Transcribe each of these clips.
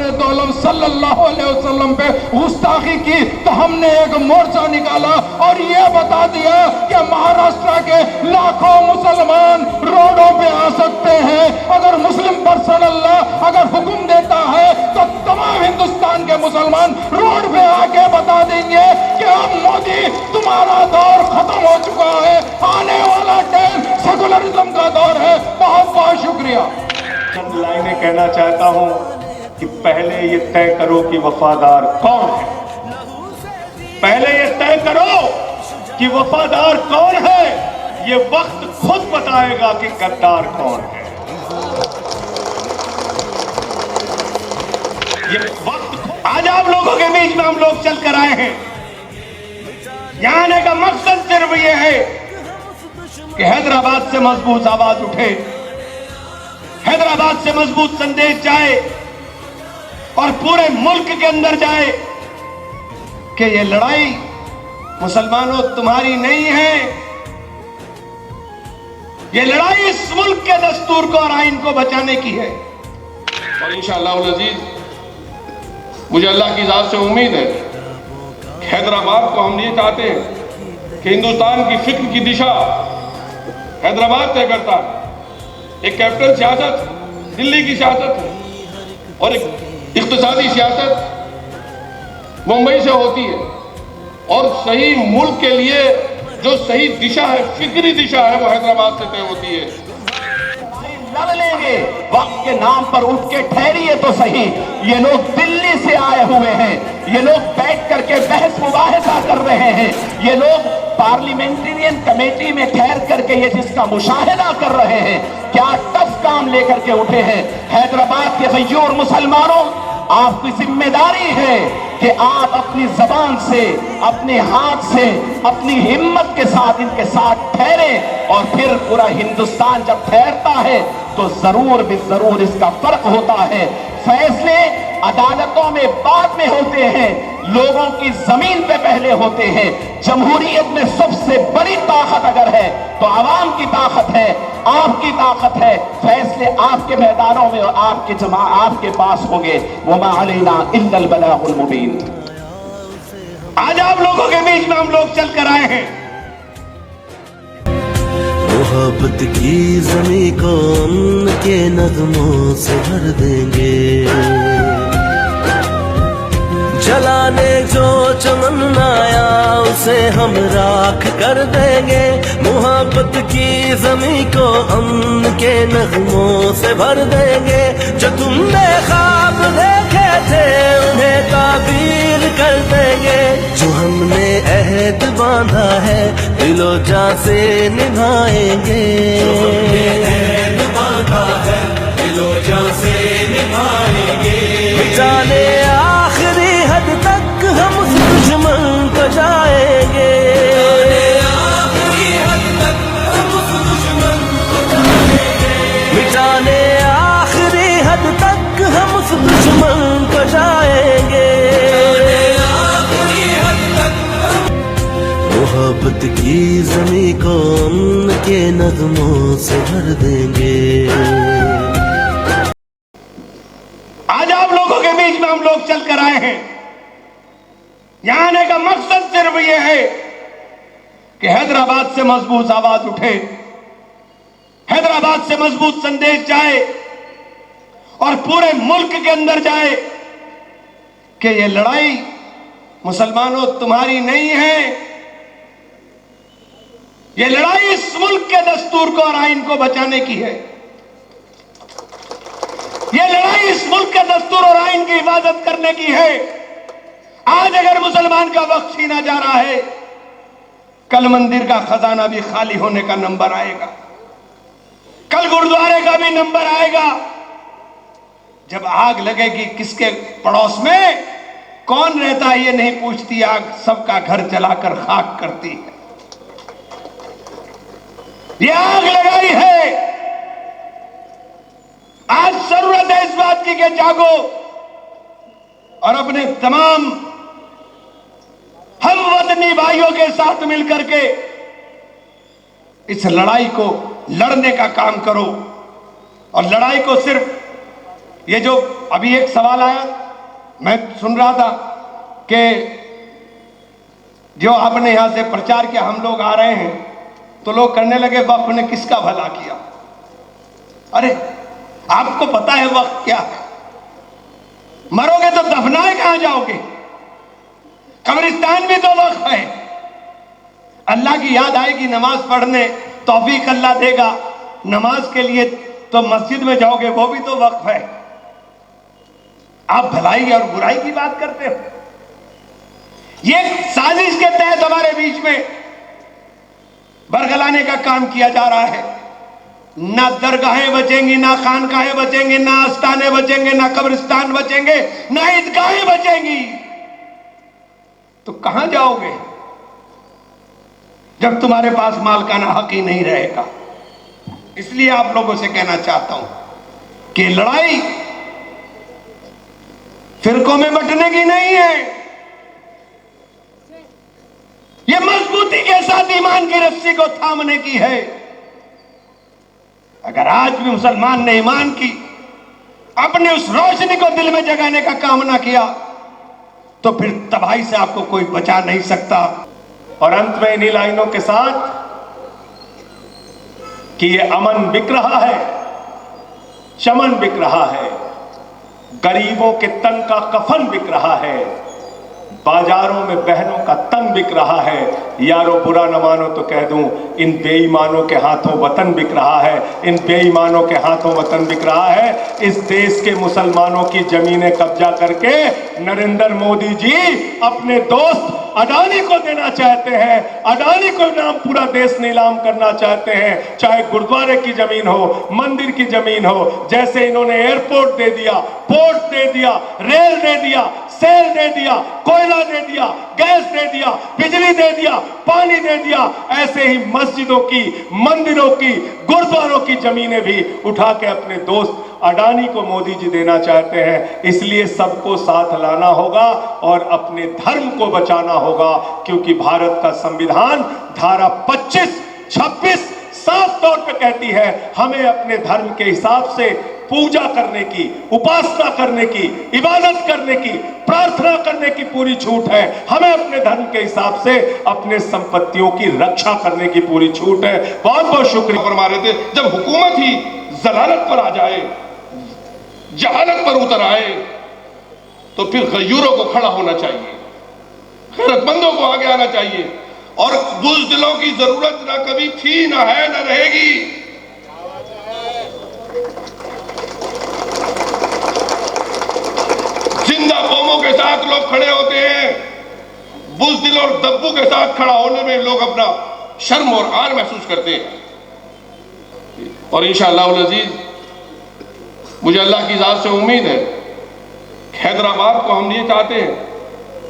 हजरत आलम सल्लल्लाहु अलैहि वसल्लम पे गुस्ताखी की तो हमने एक मोर्चा निकाला और ये बता दिया कि महाराष्ट्र के लाखों मुसलमान रोडों पे आ सकते हैं। अगर मुस्लिम पर्सन अल्लाह अगर हुक्म देता है तो तमाम हिंदुस्तान के मुसलमान रोड पे आके बता देंगे कि अब मोदी तुम्हारा दौर खत्म हो चुका है, आने वाला टाइम सेकुलरिज्म का दौर है। बहुत बहुत शुक्रिया। चंद लाइनें कहना चाहता हूं कि पहले ये तय करो कि वफादार कौन है। पहले ये तय करो कि वफादार कौन है। ये वक्त खुद बताएगा कि गद्दार कौन है। ये वक्त आज आप लोगों के बीच में हम लोग चल कर आए हैं। यहां आने का मकसद सिर्फ ये है कि हैदराबाद से मजबूत आवाज उठे, हैदराबाद से मजबूत संदेश जाए और पूरे मुल्क के अंदर जाए कि ये लड़ाई मुसलमानों तुम्हारी नहीं है। ये लड़ाई इस मुल्क के दस्तूर को और आइन को बचाने की है। और इंशाअल्लाह अज़ीज मुझे अल्लाह की ज़ात से उम्मीद है कि हैदराबाद को हम ये चाहते हैं कि हिंदुस्तान की फिक्र की दिशा हैदराबाद तय करता है। एक कैपिटल सियासत दिल्ली की सियासत है और एक इक़्तिसादी सियासत मुंबई से होती है और सही मुल्क के लिए जो सही दिशा है, फिक्री दिशा है, वो हैदराबाद से तय होती है। लड़ लेंगे, वक्त के नाम पर उठ के ठहरिए तो सही। ये लोग दिल्ली से आए हुए हैं, ये लोग बैठ करके बहस मुबाहिसा कर रहे हैं, ये लोग पार्लियामेंटेरियन कमेटी में ठहर करके ये जिसका मुशाहिदा कर रहे हैं, क्या टफ काम लेकर के उठे हैं। हैदराबाद के गय्यूर मुसलमानों, आपकी जिम्मेदारी है कि आप अपनी जबान से, अपने हाथ से, अपनी हिम्मत के साथ इनके साथ ठहरे और फिर पूरा हिंदुस्तान जब ठहरता है तो जरूर भी जरूर इसका फर्क होता है। फैसले अदालतों में बाद में होते हैं, लोगों की जमीन पे पहले होते हैं। जमहूरियत में सबसे बड़ी ताकत अगर है तो आवाम की ताकत है, आपकी ताकत है। फैसले आपके मैदानों में और आपके पास होंगे। वमा अलैना इल्लल बलागुल मुबीन। आज आप लोगों के बीच में हम लोग चल कर आए हैं। मोहब्बत की ज़मीं को उनके नगमों से भर देंगे, जलाने जो चमन आया उसे हम राख कर देंगे। मोहब्बत की ज़मीं को अमन के नगमों से भर देंगे। जो तुमने ख्वाब देखे थे उन्हें ताबीर कर देंगे। जो हमने अहद बांधा है दिलो जान से निभाएंगे। जो हमने अहद बांधा है दिलो जान से निभाएंगे। जाने आखिरी हद तक हम उस दुश्मन को जाएंगे। मिटाने आखिरी हद तक हम उस दुश्मन को जाएंगे। मोहब्बत की ज़मीं को उनके नगमों से भर देंगे। आज आप लोगों के बीच में हम लोग चल कर आए हैं। यहां आने का मकसद सिर्फ यह है कि हैदराबाद से मजबूत आवाज उठे, हैदराबाद से मजबूत संदेश जाए और पूरे मुल्क के अंदर जाए कि ये लड़ाई मुसलमानों तुम्हारी नहीं है। ये लड़ाई इस मुल्क के दस्तूर को और आइन को बचाने की है। ये लड़ाई इस मुल्क के दस्तूर और आइन की हिफाजत करने की है। आज अगर मुसलमान का वक्त छीना जा रहा है, कल मंदिर का खजाना भी खाली होने का नंबर आएगा, कल गुरुद्वारे का भी नंबर आएगा। जब आग लगेगी किसके पड़ोस में, कौन रहता है ये नहीं पूछती आग, सबका घर जलाकर खाक करती है। ये आग लगाई है। आज जरूरत है इस बात की कि जागो और अपने तमाम हमवतनी भाइयों के साथ मिलकर के इस लड़ाई को लड़ने का काम करो। और लड़ाई को सिर्फ ये जो अभी एक सवाल आया, मैं सुन रहा था कि जो आपने यहां से प्रचार किया, हम लोग आ रहे हैं, तो लोग करने लगे वक्फ ने किसका भला किया। अरे आपको पता है वक्फ क्या है? मरोगे तो दफनाए कहां जाओगे? कब्रिस्तान भी तो वक्फ है। अल्लाह की याद आएगी नमाज पढ़ने, तौफीक अल्लाह देगा, नमाज के लिए तो मस्जिद में जाओगे, वो भी तो वक्फ है। आप भलाई और बुराई की बात करते हो। ये साजिश के तहत हमारे बीच में बरगलाने का काम किया जा रहा है। ना दरगाहें बचेंगी, ना खानकाहें बचेंगे, ना आस्थाने बचेंगे, ना कब्रिस्तान बचेंगे, ना ईदगाहें बचेंगी। तो कहां जाओगे जब तुम्हारे पास मालकाना हक ही नहीं रहेगा? इसलिए आप लोगों से कहना चाहता हूं कि लड़ाई फिरकों में बंटने की नहीं है, यह मजबूती के साथ ईमान की रस्सी को थामने की है। अगर आज भी मुसलमान ने ईमान की अपनी उस रोशनी को दिल में जगाने का काम ना किया, तो फिर तबाही से आपको कोई बचा नहीं सकता। और अंत में इन्हीं लाइनों के साथ कि ये अमन बिक रहा है, चमन बिक रहा है, गरीबों के तन का कफन बिक रहा है, बाजारों में बहनों का तन बिक रहा है। यारो बुरा न मानो तो कह दूं, इन बेईमानों के हाथों वतन बिक रहा है, इन बेईमानों के हाथों वतन बिक रहा है। इस देश के मुसलमानों की जमीनें कब्जा करके नरेंद्र मोदी जी अपने दोस्त अडानी को देना चाहते हैं। अडानी को नाम पूरा देश नीलाम करना चाहते हैं, चाहे गुरुद्वारे की जमीन हो, मंदिर की जमीन हो। जैसे इन्होंने एयरपोर्ट दे दिया, पोर्ट दे दिया, रेल दे दिया, सेल दे दिया, कोयला दे दिया, गैस दे दिया, बिजली दे दिया, पानी दे दिया, ऐसे ही मस्जिदों की, मंदिरों की, गुरुद्वारों की जमीनें भी उठा के अपने दोस्त अडानी को मोदी जी देना चाहते हैं। इसलिए सबको साथ लाना होगा और अपने धर्म को बचाना होगा, क्योंकि भारत का संविधान धारा 25, 26 साफ तौर पे कहती है हमें अपने धर्म के हिसाब से पूजा करने की, उपासना करने की, इबादत करने की, प्रार्थना करने की पूरी छूट है। हमें अपने धर्म के हिसाब से अपने संपत्तियों की रक्षा करने की पूरी छूट है। बहुत बहुत शुक्रिया। फरमा रहे थे, जब हुकूमत ही जलालत पर आ जाए, जहालत पर उतर आए, तो फिर गयूरों को खड़ा होना चाहिए, गैरतमंदों को आगे आना चाहिए। और बुज़दिलों की जरूरत ना कभी थी, ना है, ना रहेगी। जिंदा कौमों के साथ लोग खड़े होते हैं, बुज़दिल और दब्बू के साथ खड़ा होने में लोग अपना शर्म और आर महसूस करते हैं। और इंशाअल्लाह अज़ीज़, मुझे अल्लाह की ज़ात से उम्मीद है, हैदराबाद को हम ये चाहते हैं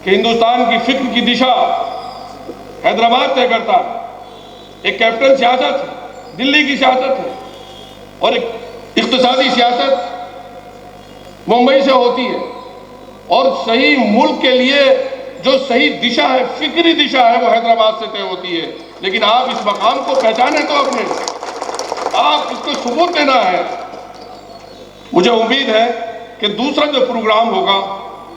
कि हिंदुस्तान की फिक्र की दिशा हैदराबाद तय करता है। एक कैपिटल सियासत है, दिल्ली की सियासत है, और एक इक्तिसादी सियासत मुंबई से होती है। और सही मुल्क के लिए जो सही दिशा है, फिक्री दिशा है, वो हैदराबाद से तय होती है। लेकिन आप इस मकाम को पहचाने, तो अपने आप इसको सबूत देना है। मुझे उम्मीद है कि दूसरा जो प्रोग्राम होगा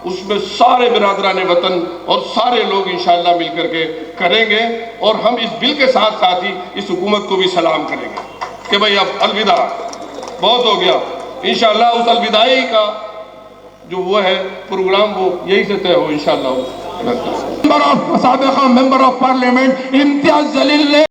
उसमें सारे बिरादरान वतन और सारे लोग इंशाअल्लाह मिलकर के करेंगे, और हम इस बिल के साथ साथ ही इस हुकूमत को भी सलाम करेंगे कि भाई अब अलविदा, बहुत हो गया। इंशाअल्लाह उस अलविदाई का जो वो है प्रोग्राम, वो यही से तय हो इंशाअल्लाह। Member of parliament Imtiaz Jaleel ने